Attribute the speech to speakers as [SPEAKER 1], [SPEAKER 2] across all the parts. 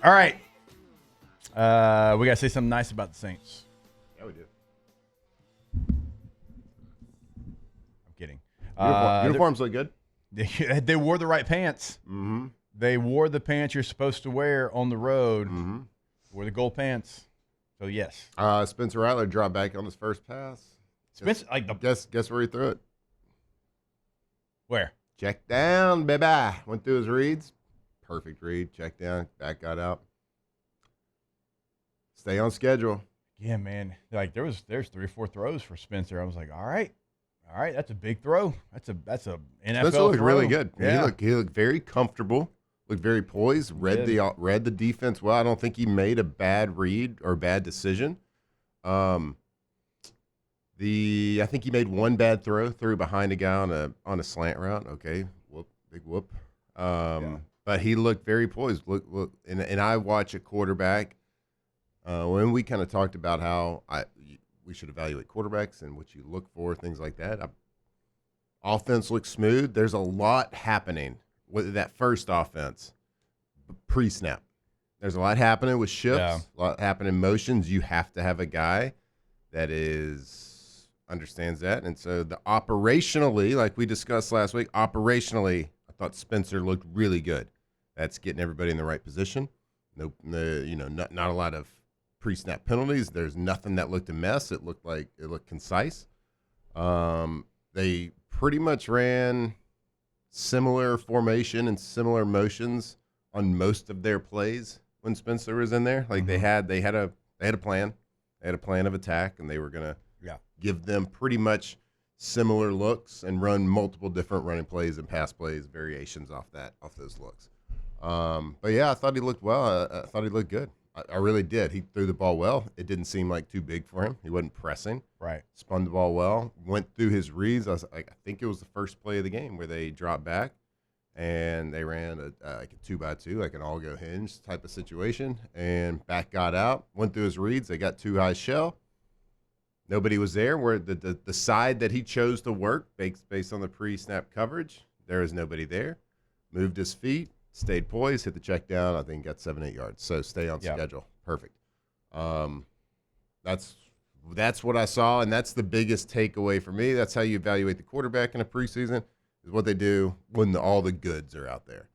[SPEAKER 1] All right. We got to say something nice about the Saints.
[SPEAKER 2] Yeah, we do.
[SPEAKER 1] I'm kidding.
[SPEAKER 2] Uniforms look good.
[SPEAKER 1] They wore the right pants.
[SPEAKER 2] Mm-hmm.
[SPEAKER 1] They wore the pants you're supposed to wear on the road.
[SPEAKER 2] Mm-hmm.
[SPEAKER 1] Wore the gold pants. So, yes.
[SPEAKER 2] Spencer Rattler dropped back on his first pass.
[SPEAKER 1] Spencer,
[SPEAKER 2] Guess where he threw it?
[SPEAKER 1] Where?
[SPEAKER 2] Check down, baby. Went through his reads. Perfect read. Check down. Back got out. Stay on schedule.
[SPEAKER 1] Yeah, man. Like there's 3 or 4 throws for Spencer. I was like, all right, that's a big throw. That's a NFL
[SPEAKER 2] Spencer looked
[SPEAKER 1] throw.
[SPEAKER 2] really good.
[SPEAKER 1] Yeah.
[SPEAKER 2] He looked very comfortable. Looked very poised. Read the defense well. I don't think he made a bad read or bad decision. I think he made one bad threw behind a guy on a slant route. Okay, big whoop. But he looked very poised. Look, and I watch a quarterback. When we kind of talked about how we should evaluate quarterbacks and what you look for, things like that. Offense looks smooth. There's a lot happening with that first offense pre-snap. There's a lot happening with shifts, a lot happening in motions. You have to have a guy that understands that. And so operationally, like we discussed last week, I thought Spencer looked really good. That's getting everybody in the right position. Not a lot of pre-snap penalties. There's nothing that looked a mess. It looked concise. They pretty much ran similar formation and similar motions on most of their plays when Spencer was in there. Like they had a plan. They had a plan of attack, and they were gonna give them pretty much similar looks and run multiple different running plays and pass plays, variations off those looks. But yeah, I thought he looked well. I thought he looked good. I really did. He threw the ball well. It didn't seem like too big for him. He wasn't pressing.
[SPEAKER 1] Right.
[SPEAKER 2] Spun the ball well. Went through his reads. I think it was the first play of the game where they dropped back and they ran like a 2x2, like an all-go hinge type of situation. And back got out. Went through his reads. They got too high shell. Nobody was there. Where the side that he chose to work based on the pre-snap coverage, there is nobody there. Moved his feet. Stayed poised, hit the check down. I think got 7-8 yards. So stay on schedule. Perfect. That's what I saw, and that's the biggest takeaway for me. That's how you evaluate the quarterback in a preseason, is what they do when all the goods are out there.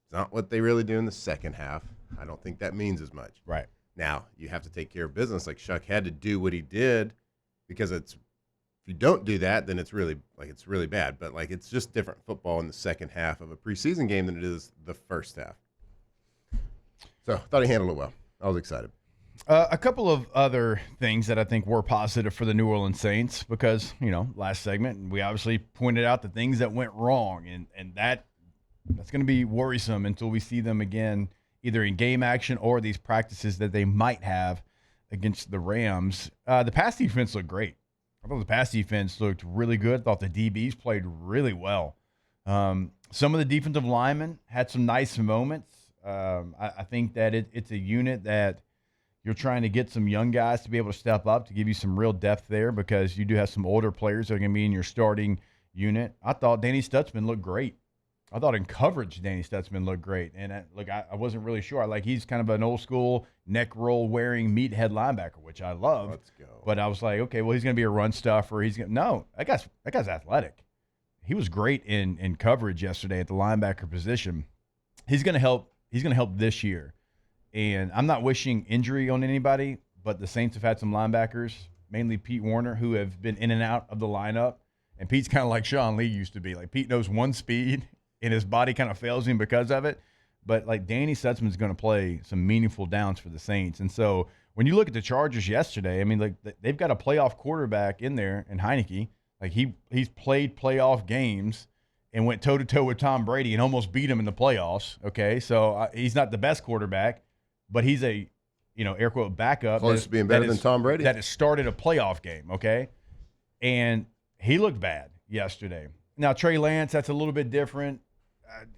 [SPEAKER 2] It's not what they really do in the second half. I don't think that means as much.
[SPEAKER 1] Right.
[SPEAKER 2] Now, you have to take care of business. Like Shuck had to do what he did because if you don't do that, then it's really bad. But it's just different football in the second half of a preseason game than it is the first half. So I thought he handled it well. I was excited.
[SPEAKER 1] A couple of other things that I think were positive for the New Orleans Saints because, last segment, we obviously pointed out the things that went wrong, and that's going to be worrisome until we see them again, either in game action or these practices that they might have against the Rams. The pass defense looked great. I thought the pass defense looked really good. I thought the DBs played really well. Some of the defensive linemen had some nice moments. I think that it's a unit that you're trying to get some young guys to be able to step up to give you some real depth there because you do have some older players that are going to be in your starting unit. I thought Danny Stutzman looked great. I thought in coverage Danny Stutzman looked great. And I wasn't really sure. He's kind of an old school neck roll wearing meathead linebacker, which I love.
[SPEAKER 2] Let's go.
[SPEAKER 1] But I was like, okay, well, he's going to be a run stuffer. No, that guy's athletic. He was great in coverage yesterday at the linebacker position. He's going to help this year. And I'm not wishing injury on anybody, but the Saints have had some linebackers, mainly Pete Warner, who have been in and out of the lineup. And Pete's kind of like Sean Lee used to be. Pete knows one speed, and his body kind of fails him because of it. But Danny Stutzman's going to play some meaningful downs for the Saints. And so when you look at the Chargers yesterday, they've got a playoff quarterback in there in Heineke. He's played playoff games and went toe-to-toe with Tom Brady and almost beat him in the playoffs. Okay, so he's not the best quarterback, but he's a, air quote, backup.
[SPEAKER 2] Close to being better than Tom Brady.
[SPEAKER 1] That has started a playoff game, okay? And he looked bad yesterday. Now, Trey Lance, that's a little bit different.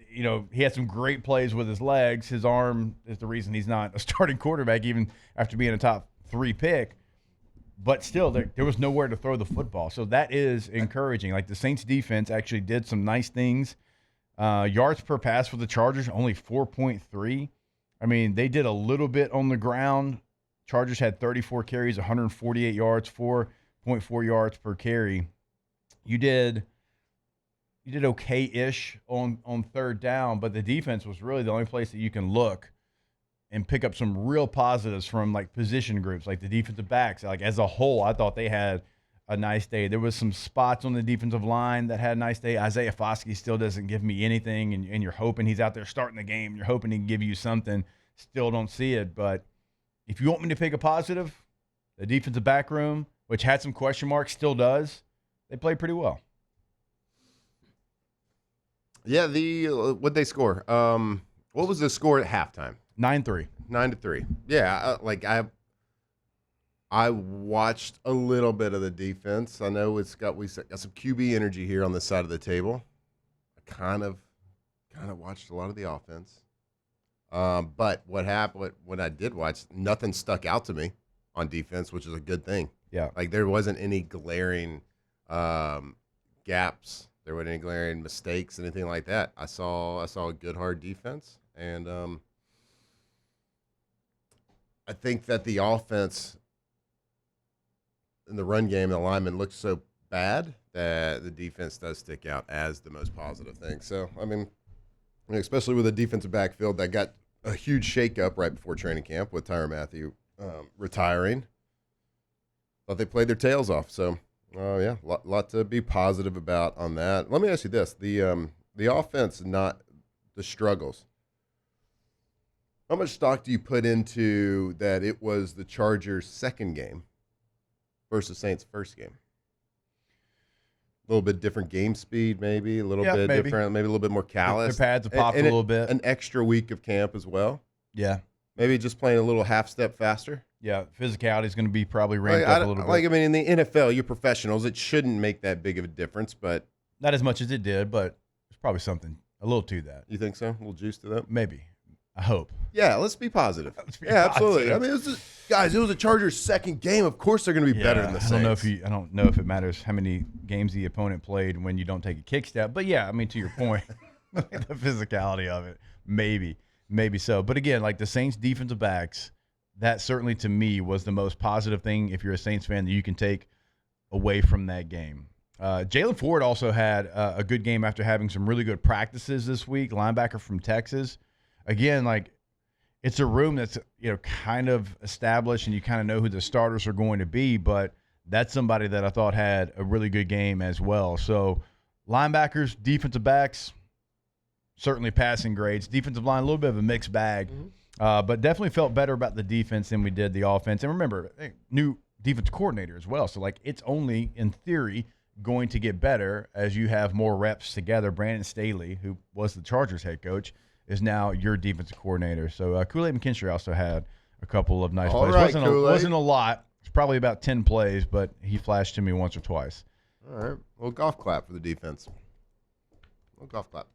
[SPEAKER 1] He had some great plays with his legs. His arm is the reason he's not a starting quarterback, even after being a top 3 pick. But still, there was nowhere to throw the football. So that is encouraging. The Saints defense actually did some nice things. Yards per pass for the Chargers, only 4.3. I mean, they did a little bit on the ground. Chargers had 34 carries, 148 yards, 4.4 yards per carry. You did okay-ish on third down, but the defense was really the only place that you can look and pick up some real positives from like position groups, like the defensive backs. Like as a whole, I thought they had a nice day. There was some spots on the defensive line that had a nice day. Isaiah Foskey still doesn't give me anything, and you're hoping he's out there starting the game. You're hoping he can give you something. Still don't see it. But if you want me to pick a positive, the defensive back room, which had some question marks, still does. They played pretty well.
[SPEAKER 2] Yeah, what'd they score? What was the score at halftime?
[SPEAKER 1] 9-3.
[SPEAKER 2] 9-3. Yeah, I watched a little bit of the defense. I know we got some QB energy here on this side of the table. I kind of watched a lot of the offense. But what happened when I did watch, nothing stuck out to me on defense, which is a good thing.
[SPEAKER 1] Yeah.
[SPEAKER 2] Like there wasn't any glaring gaps. There weren't any glaring mistakes, anything like that. I saw a good hard defense, and I think that the offense in the run game, the linemen looked so bad that the defense does stick out as the most positive thing. So, I mean, especially with a defensive backfield that got a huge shakeup right before training camp with Tyrann Mathieu retiring. Thought they played their tails off. So, yeah, lot to be positive about on that. Let me ask you this: the offense, not the struggles. How much stock do you put into that? It was the Chargers' second game versus Saints' first game. A little bit different game speed, maybe a little bit different, maybe a little bit more callous.
[SPEAKER 1] Their pads have popped a little bit.
[SPEAKER 2] An extra week of camp as well.
[SPEAKER 1] Yeah.
[SPEAKER 2] Maybe just playing a little half step faster.
[SPEAKER 1] Yeah, physicality is going to be probably ramped up a little bit.
[SPEAKER 2] Like, I mean, in the NFL, you're professionals. It shouldn't make that big of a difference, but.
[SPEAKER 1] Not as much as it did, but there's probably something, a little to that.
[SPEAKER 2] You think so? A little juice to that?
[SPEAKER 1] Maybe. I hope.
[SPEAKER 2] Yeah, let's be positive. Absolutely. I mean, it was a Chargers' second game. Of course, they're going to be better than the Saints.
[SPEAKER 1] I don't know if it matters how many games the opponent played when you don't take a kick step. But yeah, I mean, to your point, the physicality of it, maybe so. But again, like the Saints' defensive backs, that certainly to me was the most positive thing. If you're a Saints fan, that you can take away from that game. Jalen Ford also had a good game after having some really good practices this week. Linebacker from Texas. Again, like. It's a room that's, kind of established and you kind of know who the starters are going to be, but that's somebody that I thought had a really good game as well. So linebackers, defensive backs, certainly passing grades. Defensive line, a little bit of a mixed bag, but definitely felt better about the defense than we did the offense. And remember, new defense coordinator as well. So, like, it's only, in theory, going to get better as you have more reps together. Brandon Staley, who was the Chargers head coach, is now your defensive coordinator. So Kool-Aid McKinstry also had a couple of nice plays.
[SPEAKER 2] Right,
[SPEAKER 1] wasn't a lot. It's probably about 10 plays, but he flashed to me once or twice.
[SPEAKER 2] All right. Well, golf clap for the defense. Golf clap.